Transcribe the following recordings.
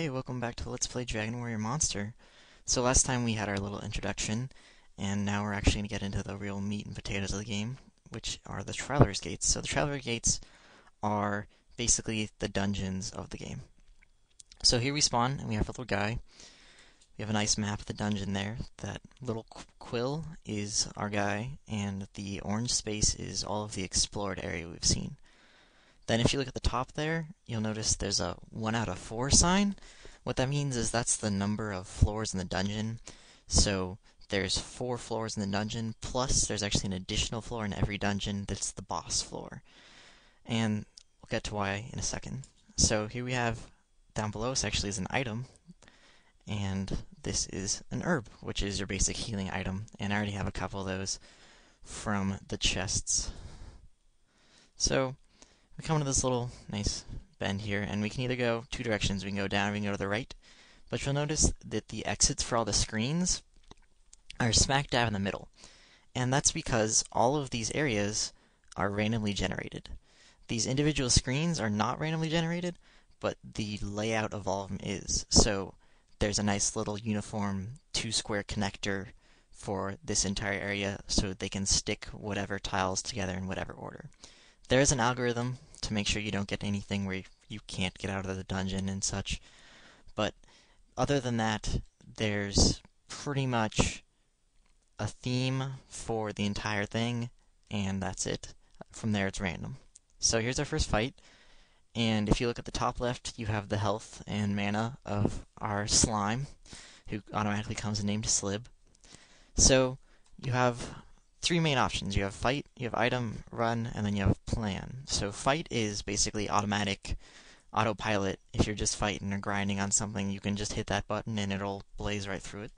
Okay, welcome back to Let's Play Dragon Warrior Monster. So last time we had our little introduction, and now we're actually going to get into the real meat and potatoes of the game, which are the Traveler's Gates. So the Traveler's Gates are basically the dungeons of the game. So here we spawn, and we have a little guy. We have a nice map of the dungeon there. That little quill is our guy, and the orange space is all of the explored area we've seen. Then if you look at the top there, you'll notice there's a 1 out of 4 sign. What that means is that's the number of floors in the dungeon. So there's 4 floors in the dungeon, plus there's actually an additional floor in every dungeon that's the boss floor. And we'll get to why in a second. So here we have, down below us actually is an item, and this is an herb, which is your basic healing item. And I already have a couple of those from the chests. So we come to this little nice bend here, and we can either go 2 directions. We can go down, we can go to the right. But you'll notice that the exits for all the screens are smack dab in the middle. And that's because all of these areas are randomly generated. These individual screens are not randomly generated, but the layout of all of them is. So there's a nice little uniform 2-square connector for this entire area so they can stick whatever tiles together in whatever order. There is an algorithm to make sure you don't get anything where you can't get out of the dungeon and such. But other than that, there's pretty much a theme for the entire thing, and that's it. From there, it's random. So here's our first fight, and if you look at the top left, you have the health and mana of our slime, who automatically comes named Slib. So you have 3 main options. You have fight, you have item, run, and then you have plan. So fight is basically automatic autopilot. If you're just fighting or grinding on something, you can just hit that button and it'll blaze right through it.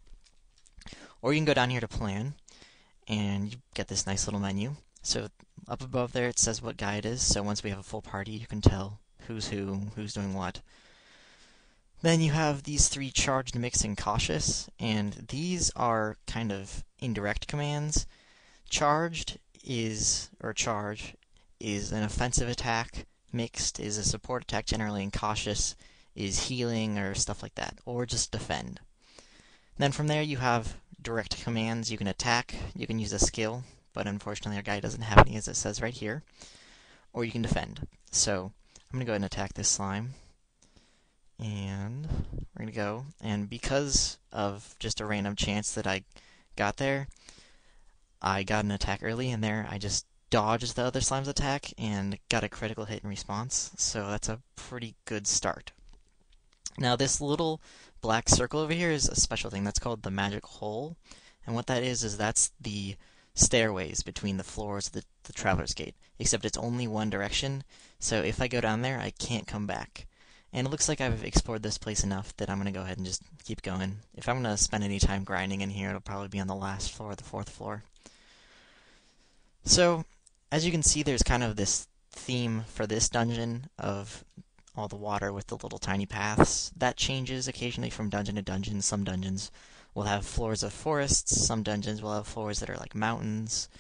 Or you can go down here to plan, and you get this nice little menu. So up above there it says what guy it is, so once we have a full party you can tell who's who, who's doing what. Then you have these 3 charged, mix, and cautious, and these are kind of indirect commands. Charged is, or charge, is an offensive attack, mixed is a support attack generally, and cautious is healing or stuff like that, or just defend. Then from there you have direct commands. You can attack, you can use a skill, but unfortunately our guy doesn't have any as it says right here, or you can defend. So I'm going to go ahead and attack this slime, and we're going to go, and because of just a random chance that I got there, I got an attack early, and there I just dodged the other slime's attack and got a critical hit in response, so that's a pretty good start. Now this little black circle over here is a special thing that's called the magic hole, and what that is that's the stairways between the floors of the Traveler's Gate, except it's only one direction, so if I go down there I can't come back. And it looks like I've explored this place enough that I'm going to go ahead and just keep going. If I'm going to spend any time grinding in here, it'll probably be on the last floor, the 4th floor. So, as you can see, there's kind of this theme for this dungeon of all the water with the little tiny paths. That changes occasionally from dungeon to dungeon. Some dungeons will have floors of forests, some dungeons will have floors that are like mountains.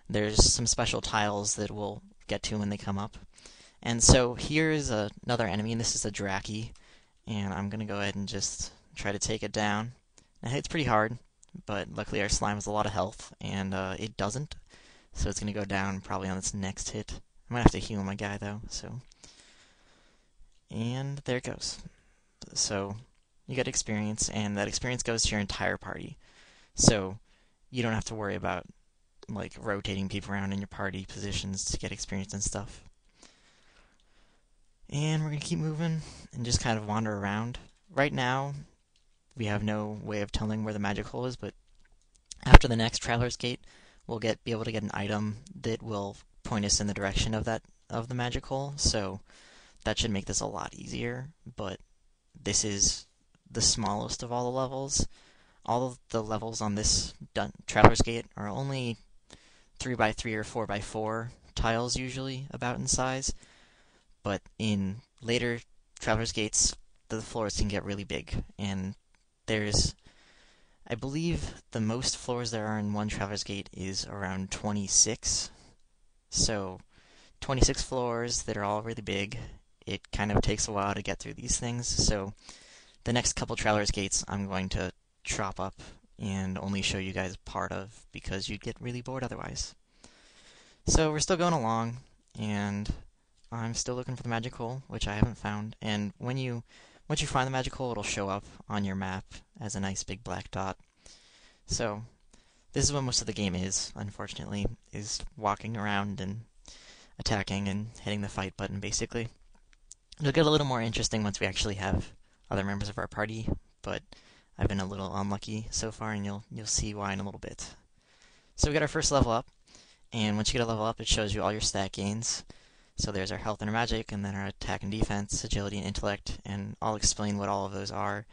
There's some special tiles that we'll get to when they come up. And so here's another enemy, and this is a Draki, and I'm going to go ahead and just try to take it down. Now, it's pretty hard, but luckily our slime has a lot of health, and it doesn't. So it's going to go down probably on its next hit. I might have to heal my guy, though, so. And there it goes. So you get experience, and that experience goes to your entire party. So you don't have to worry about, like, rotating people around in your party positions to get experience and stuff. And we're going to keep moving and just kind of wander around. Right now, we have no way of telling where the magic hole is, but after the next Traveler's Gate, we'll be able to get an item that will point us in the direction of the magic hole, so that should make this a lot easier, but this is the smallest of all the levels. All of the levels on this Traveler's Gate are only 3x3 or 4x4 tiles usually, about in size, but in later Traveler's Gates, the floors can get really big, and there's, I believe the most floors there are in one Traveler's Gate is around 26. So 26 floors that are all really big. It kind of takes a while to get through these things, so The next couple Traveler's Gates I'm going to chop up and only show you guys part of, because you'd get really bored otherwise. So we're still going along, and I'm still looking for the magic hole, which I haven't found. And once you find the magic hole, it'll show up on your map as a nice big black dot. So this is what most of the game is, unfortunately, is walking around and attacking and hitting the fight button, basically. It'll get a little more interesting once we actually have other members of our party, but I've been a little unlucky so far, and you'll see why in a little bit. So we got our first level up, and once you get a level up, it shows you all your stat gains. So there's our health and our magic, and then our attack and defense, agility and intellect, and I'll explain what all of those are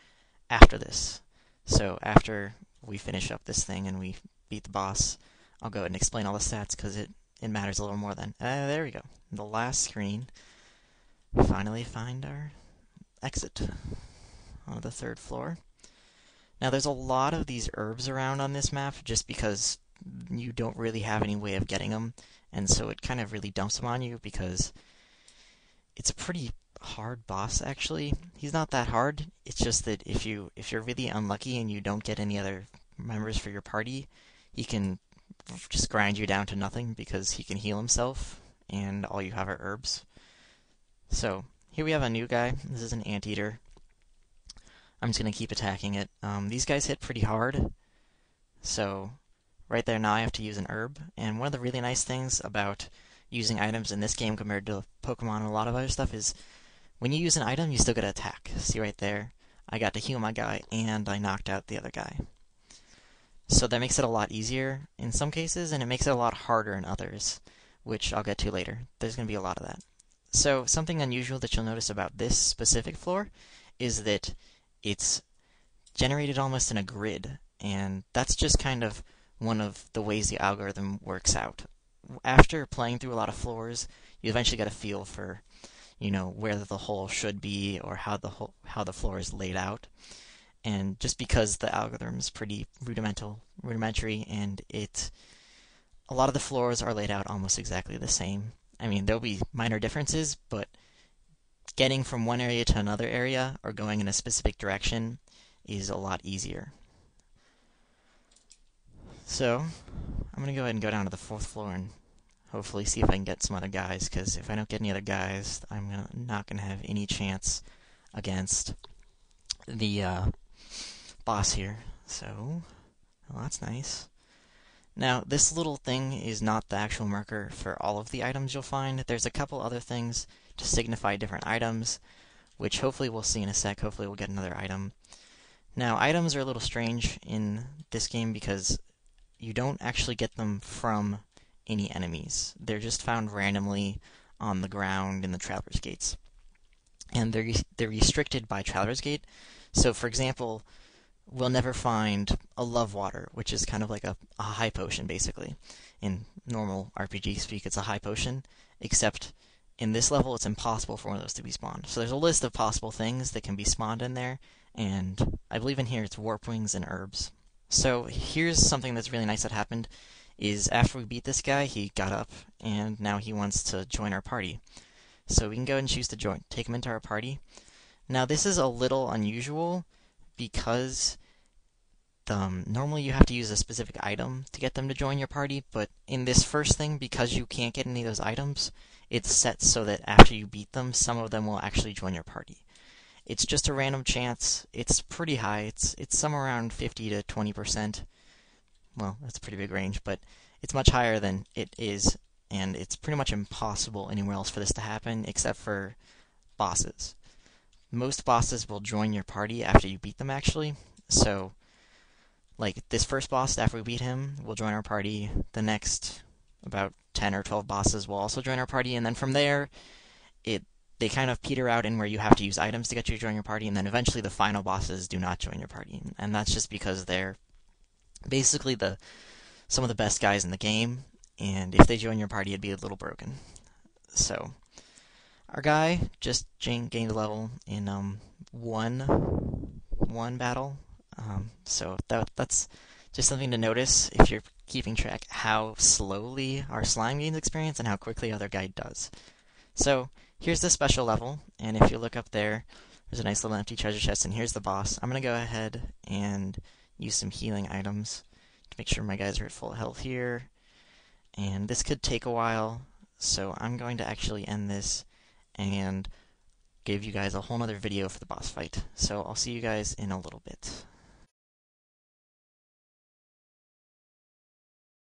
after this. So after we finish up this thing and we beat the boss, I'll go ahead and explain all the stats, because it matters a little more then. There we go. The last screen. Finally find our exit on the 3rd floor. Now there's a lot of these herbs around on this map just because you don't really have any way of getting them, and so it kind of really dumps them on you because it's a pretty hard boss, actually. He's not that hard. It's just that if you're really unlucky and you don't get any other members for your party, he can just grind you down to nothing because he can heal himself, and all you have are herbs. So here we have a new guy. This is an anteater. I'm just going to keep attacking it. These guys hit pretty hard, so right there now I have to use an herb. And one of the really nice things about using items in this game compared to Pokemon and a lot of other stuff is when you use an item, you still get to attack. See right there? I got to heal my guy, and I knocked out the other guy. So that makes it a lot easier in some cases, and it makes it a lot harder in others, which I'll get to later. There's going to be a lot of that. So something unusual that you'll notice about this specific floor is that it's generated almost in a grid, and that's just kind of one of the ways the algorithm works out. After playing through a lot of floors, you eventually get a feel for, where the hole should be or how the floor is laid out. And just because the algorithm is pretty rudimentary, and a lot of the floors are laid out almost exactly the same. I mean, there'll be minor differences, but getting from one area to another area or going in a specific direction is a lot easier. So I'm going to go ahead and go down to the 4th floor and hopefully see if I can get some other guys, because if I don't get any other guys, I'm not going to have any chance against the boss here. So, well, that's nice. Now, this little thing is not the actual marker for all of the items you'll find. There's a couple other things to signify different items, which hopefully we'll see in a sec. Hopefully we'll get another item. Now, items are a little strange in this game because you don't actually get them from any enemies. They're just found randomly on the ground in the Traveler's Gates. And they're restricted by Traveler's Gate. So, for example, we'll never find a love water, which is kind of like a high potion, basically. In normal RPG speak, it's a high potion, except in this level, it's impossible for one of those to be spawned. So there's a list of possible things that can be spawned in there, and I believe in here it's warp wings and herbs. So here's something that's really nice that happened, is after we beat this guy, he got up, and now he wants to join our party. So we can go ahead and choose to take him into our party. Now this is a little unusual, because normally you have to use a specific item to get them to join your party, but in this first thing, because you can't get any of those items, it's set so that after you beat them, some of them will actually join your party. It's just a random chance. It's pretty high. It's somewhere around 50 to 20%. Well, that's a pretty big range, but it's much higher than it is, and it's pretty much impossible anywhere else for this to happen except for bosses. Most bosses will join your party after you beat them, actually. So, like, this first boss, after we beat him, will join our party. The next, about 10 or 12 bosses will also join our party, and then from there, they kind of peter out in where you have to use items to get you to join your party, and then eventually the final bosses do not join your party. And that's just because they're basically some of the best guys in the game, and if they join your party, it'd be a little broken. So, our guy just gained a level in one battle. So that's just something to notice if you're keeping track how slowly our slime gains experience and how quickly other guy does. So here's the special level, and if you look up there, There's a nice little empty treasure chest, and here's the boss. I'm going to go ahead and use some healing items to make sure my guys are at full health here. And this could take a while, so I'm going to actually end this and give you guys a whole nother video for the boss fight. So I'll see you guys in a little bit.